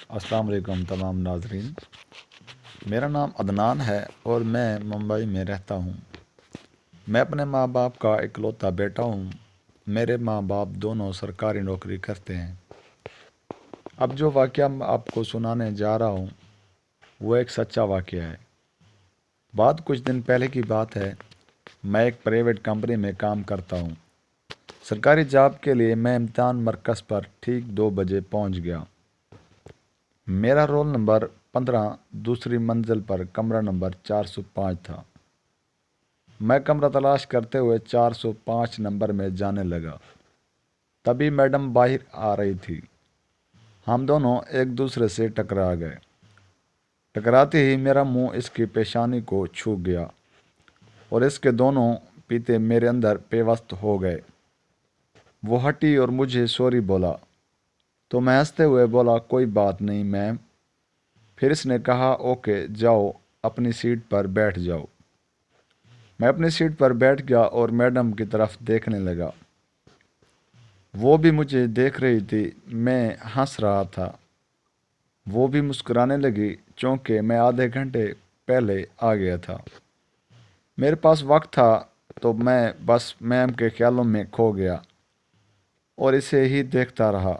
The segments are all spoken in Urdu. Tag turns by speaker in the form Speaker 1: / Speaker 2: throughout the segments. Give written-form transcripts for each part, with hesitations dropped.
Speaker 1: السلام علیکم تمام ناظرین۔ میرا نام عدنان ہے اور میں ممبئی میں رہتا ہوں۔ میں اپنے ماں باپ کا اکلوتا بیٹا ہوں۔ میرے ماں باپ دونوں سرکاری نوکری کرتے ہیں۔ اب جو واقعہ میں آپ کو سنانے جا رہا ہوں وہ ایک سچا واقعہ ہے۔ بات کچھ دن پہلے کی بات ہے۔ میں ایک پرائیویٹ کمپنی میں کام کرتا ہوں۔ سرکاری جاب کے لیے میں امتحان مرکز پر ٹھیک 2 بجے پہنچ گیا۔ میرا رول نمبر 15 دوسری منزل پر کمرہ نمبر 405 تھا۔ میں کمرہ تلاش کرتے ہوئے 405 نمبر میں جانے لگا۔ تبھی میڈم باہر آ رہی تھی۔ ہم دونوں ایک دوسرے سے ٹکرا گئے۔ ٹکراتے ہی میرا منہ اس کی پیشانی کو چھو گیا اور اس کے دونوں پیتے میرے اندر پیوست ہو گئے۔ وہ ہٹی اور مجھے سوری بولا تو میں ہنستے ہوئے بولا کوئی بات نہیں میم۔ پھر اس نے کہا اوکے جاؤ اپنی سیٹ پر بیٹھ جاؤ۔ میں اپنی سیٹ پر بیٹھ گیا اور میڈم کی طرف دیکھنے لگا۔ وہ بھی مجھے دیکھ رہی تھی۔ میں ہنس رہا تھا۔ وہ بھی مسکرانے لگی چونکہ میں آدھے گھنٹے پہلے آ گیا تھا۔ میرے پاس وقت تھا تو میں بس میم کے خیالوں میں کھو گیا اور اسے ہی دیکھتا رہا۔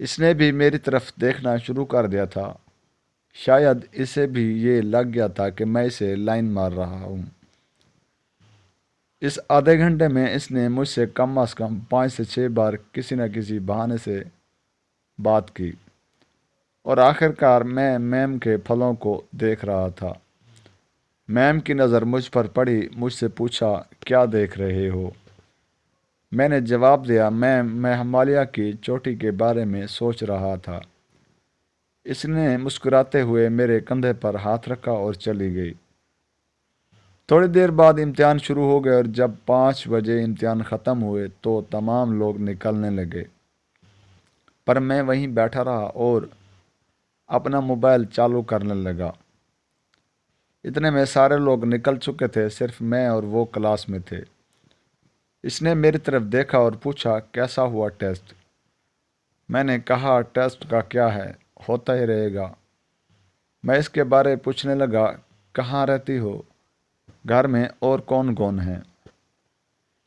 Speaker 1: اس نے بھی میری طرف دیکھنا شروع کر دیا تھا۔ شاید اسے بھی یہ لگ گیا تھا کہ میں اسے لائن مار رہا ہوں۔ اس آدھے گھنٹے میں اس نے مجھ سے کم از کم 5 سے 6 بار کسی نہ کسی بہانے سے بات کی اور آخرکار میں میم کے پھلوں کو دیکھ رہا تھا۔ میم کی نظر مجھ پر پڑی۔ مجھ سے پوچھا کیا دیکھ رہے ہو؟ میں نے جواب دیا میم میں ہمالیہ کی چوٹی کے بارے میں سوچ رہا تھا۔ اس نے مسکراتے ہوئے میرے کندھے پر ہاتھ رکھا اور چلی گئی۔ تھوڑی دیر بعد امتحان شروع ہو گئے اور جب 5 بجے امتحان ختم ہوئے تو تمام لوگ نکلنے لگے، پر میں وہیں بیٹھا رہا اور اپنا موبائل چالو کرنے لگا۔ اتنے میں سارے لوگ نکل چکے تھے، صرف میں اور وہ کلاس میں تھے۔ اس نے میری طرف دیکھا اور پوچھا کیسا ہوا ٹیسٹ؟ میں نے کہا ٹیسٹ کا کیا ہے، ہوتا ہی رہے گا۔ میں اس کے بارے پوچھنے لگا کہاں رہتی ہو، گھر میں اور کون کون ہیں؟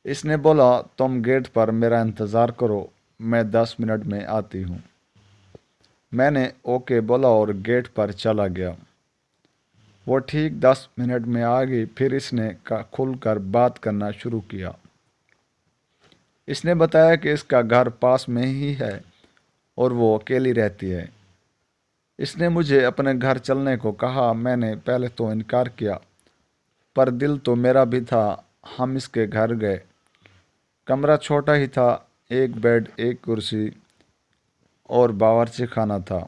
Speaker 1: اس نے بولا تم گیٹ پر میرا انتظار کرو، میں 10 منٹ میں آتی ہوں۔ میں نے اوکے بولا اور گیٹ پر چلا گیا۔ وہ ٹھیک 10 منٹ میں آ گئی۔ پھر اس نے کھل کر بات کرنا شروع کیا۔ اس نے بتایا کہ اس کا گھر پاس میں ہی ہے اور وہ اکیلی رہتی ہے۔ اس نے مجھے اپنے گھر چلنے کو کہا۔ میں نے پہلے تو انکار کیا، پر دل تو میرا بھی تھا۔ ہم اس کے گھر گئے۔ کمرہ چھوٹا ہی تھا، ایک بیڈ، ایک کرسی اور باورچی خانہ تھا۔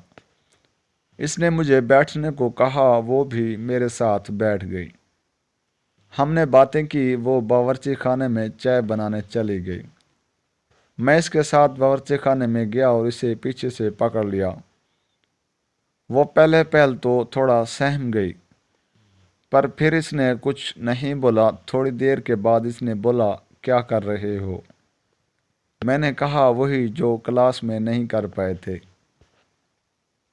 Speaker 1: اس نے مجھے بیٹھنے کو کہا، وہ بھی میرے ساتھ بیٹھ گئی۔ ہم نے باتیں کی۔ وہ باورچی خانے میں چائے بنانے چلی گئی۔ میں اس کے ساتھ باورچی خانے میں گیا اور اسے پیچھے سے پکڑ لیا۔ وہ پہل تو تھوڑا سہم گئی، پر پھر اس نے کچھ نہیں بولا۔ تھوڑی دیر کے بعد اس نے بولا کیا کر رہے ہو؟ میں نے کہا وہی جو کلاس میں نہیں کر پائے تھے۔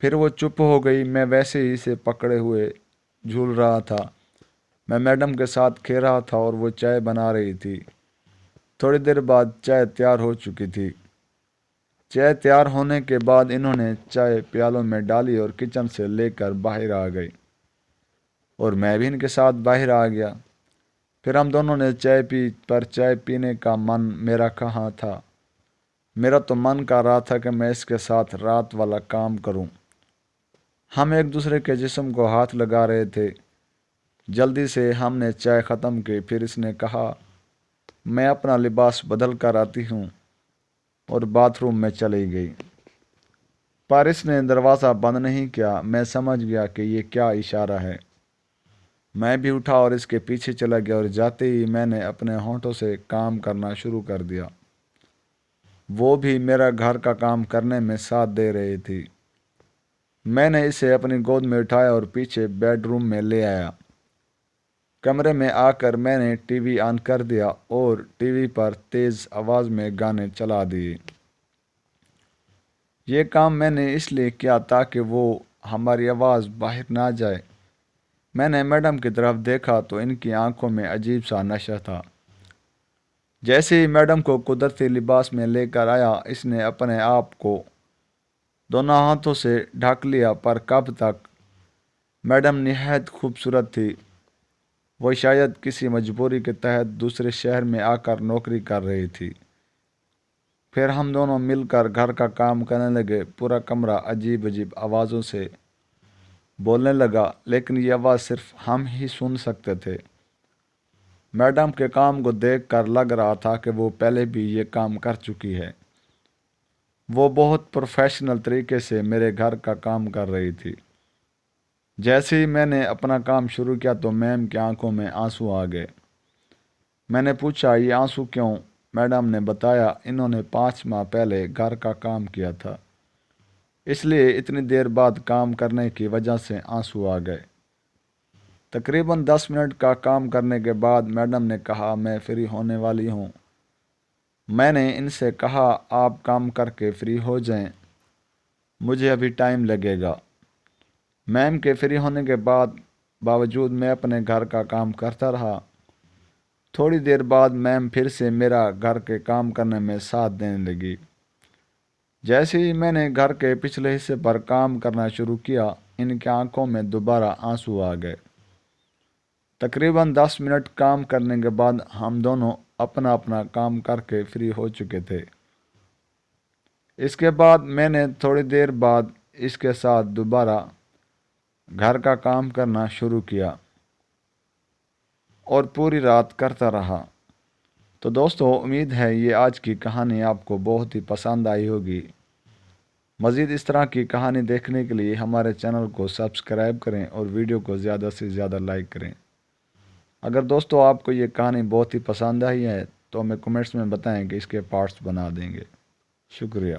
Speaker 1: پھر وہ چپ ہو گئی۔ میں ویسے ہی اسے پکڑے ہوئے جھول رہا تھا۔ میں میڈم کے ساتھ کھیل رہا تھا اور وہ چائے بنا رہی تھی۔ تھوڑی دیر بعد چائے تیار ہو چکی تھی۔ چائے تیار ہونے کے بعد انہوں نے چائے پیالوں میں ڈالی اور کچن سے لے کر باہر آ گئی اور میں بھی ان کے ساتھ باہر آ گیا۔ پھر ہم دونوں نے چائے پی، پر چائے پینے کا من میرا کہاں تھا۔ میرا تو من کر رہا تھا کہ میں اس کے ساتھ رات والا کام کروں۔ ہم ایک دوسرے کے جسم کو ہاتھ لگا رہے تھے۔ جلدی سے ہم نے چائے ختم کی۔ پھر اس نے کہا میں اپنا لباس بدل کر آتی ہوں اور باتھ روم میں چلی گئی، پر اس نے دروازہ بند نہیں کیا۔ میں سمجھ گیا کہ یہ کیا اشارہ ہے۔ میں بھی اٹھا اور اس کے پیچھے چلا گیا اور جاتے ہی میں نے اپنے ہونٹوں سے کام کرنا شروع کر دیا۔ وہ بھی میرا گھر کا کام کرنے میں ساتھ دے رہی تھی۔ میں نے اسے اپنی گود میں اٹھایا اور پیچھے بیڈ روم میں لے آیا۔ کمرے میں آ کر میں نے ٹی وی آن کر دیا اور ٹی وی پر تیز آواز میں گانے چلا دیے۔ یہ کام میں نے اس لیے کیا تاکہ وہ ہماری آواز باہر نہ جائے۔ میں نے میڈم کی طرف دیکھا تو ان کی آنکھوں میں عجیب سا نشہ تھا۔ جیسے ہی میڈم کو قدرتی لباس میں لے کر آیا، اس نے اپنے آپ کو دونوں ہاتھوں سے ڈھک لیا۔ پر کب تک؟ میڈم نہایت خوبصورت تھی۔ وہ شاید کسی مجبوری کے تحت دوسرے شہر میں آ کر نوکری کر رہی تھی۔ پھر ہم دونوں مل کر گھر کا کام کرنے لگے۔ پورا کمرہ عجیب عجیب آوازوں سے بولنے لگا، لیکن یہ آواز صرف ہم ہی سن سکتے تھے۔ میڈم کے کام کو دیکھ کر لگ رہا تھا کہ وہ پہلے بھی یہ کام کر چکی ہے۔ وہ بہت پروفیشنل طریقے سے میرے گھر کا کام کر رہی تھی۔ جیسے ہی میں نے اپنا کام شروع کیا تو میم کی آنکھوں میں آنسو آ گئے۔ میں نے پوچھا، یہ آنسو کیوں؟ میڈم نے بتایا، انہوں نے 5 ماہ پہلے گھر کا کام کیا تھا، اس لیے اتنی دیر بعد کام کرنے کی وجہ سے آنسو آ گئے۔ تقریباً 10 منٹ کا کام کرنے کے بعد میڈم نے کہا، میں فری ہونے والی ہوں۔ میں نے ان سے کہا، آپ کام کر کے فری ہو جائیں، مجھے ابھی ٹائم لگے گا۔ میم کے فری ہونے کے باوجود میں اپنے گھر کا کام کرتا رہا۔ تھوڑی دیر بعد میم پھر سے میرا گھر کے کام کرنے میں ساتھ دینے لگی۔ جیسے ہی میں نے گھر کے پچھلے حصے پر کام کرنا شروع کیا، ان کی آنکھوں میں دوبارہ آنسو آ گئے۔ تقریباً 10 منٹ کام کرنے کے بعد ہم دونوں اپنا اپنا کام کر کے فری ہو چکے تھے۔ اس کے بعد میں نے تھوڑی دیر بعد اس کے ساتھ دوبارہ گھر کا کام کرنا شروع کیا اور پوری رات کرتا رہا۔ تو دوستو، امید ہے یہ آج کی کہانی آپ کو بہت ہی پسند آئی ہوگی۔ مزید اس طرح کی کہانی دیکھنے کے لیے ہمارے چینل کو سبسکرائب کریں اور ویڈیو کو زیادہ سے زیادہ لائک کریں۔ اگر دوستو آپ کو یہ کہانی بہت ہی پسند آئی ہے تو ہمیں کمنٹس میں بتائیں کہ اس کے پارٹس بنا دیں گے۔ شکریہ۔